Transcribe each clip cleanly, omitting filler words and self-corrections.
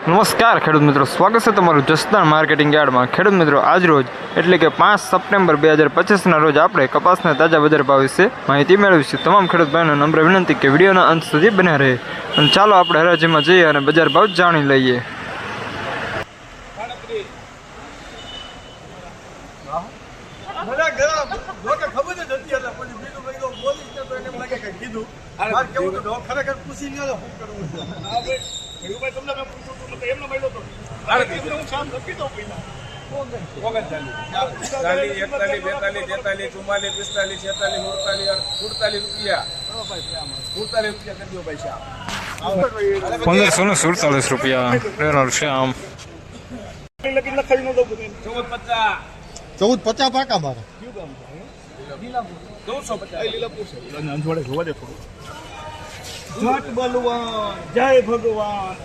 નમસ્કાર ખેડૂત મિત્રો, સ્વાગત છે તમારું જસદણ માર્કેટિંગ યાર્ડમાં। ખેડૂત મિત્રો, આજ રોજ એટલે કે 5 સપ્ટેમ્બર 2025ના રોજ આપણે કપાસના તાજા બજાર ભાવ વિશે માહિતી મેળવીશું। તમામ ખેડૂત ભાઈઓને નમ્ર વિનંતી કે વિડીયોના અંત સુધી બન્યા રહે અને ચાલો આપણે હરાજીમાં જઈએ અને બજાર ભાવ જાણી લઈએ। ₹1547 શ્યામ 1450 પાકા મારા જય ભગવાન।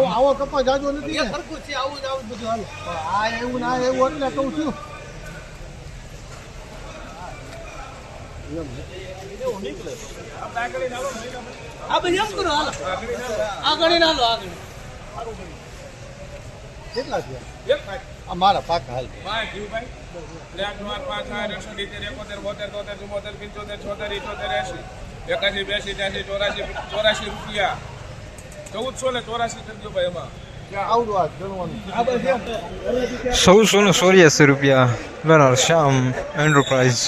આવો કપા જાજો નથી આ એવું ના એવું એટલે કહું છું। કેટલા થયા મારા પાકા હાલ રૂપિયા 1484 કરજો ભાઈ એમાં 1484 રૂપિયા બરાબર શ્યામ એન્ટરપ્રાઇઝ।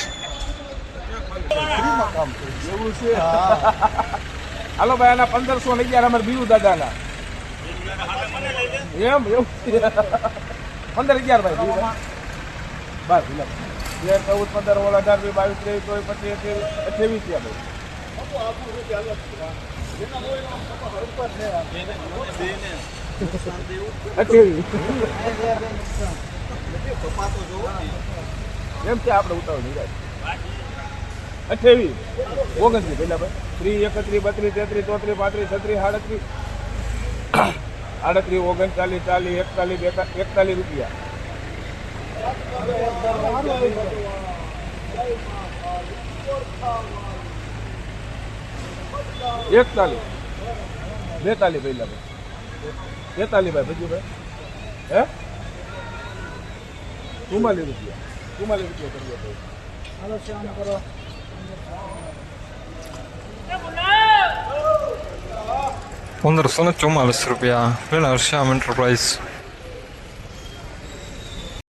હાલો ભાઈ આના 1511 અમારે બીજું દાદાના એમ 1511 ભાઈ બસ 14 15 ઓલા 18 22 23 24 28 એમ કે આપણે ઉતાવળ નહીં 28 29 પેલા ભાઈ 30 31 32 33 34 35 36 38 39 40 41 રૂપિયા। એકતાલીસ 42 પહેલા ભાઈ 43 ભાઈ ભજુ ભાઈ હે 44 રૂપિયા કરીએ ભાઈ। હાલો શ્યામ કરો ₹1544 બરાબર શ્યામ એન્ટરપ્રાઇઝ।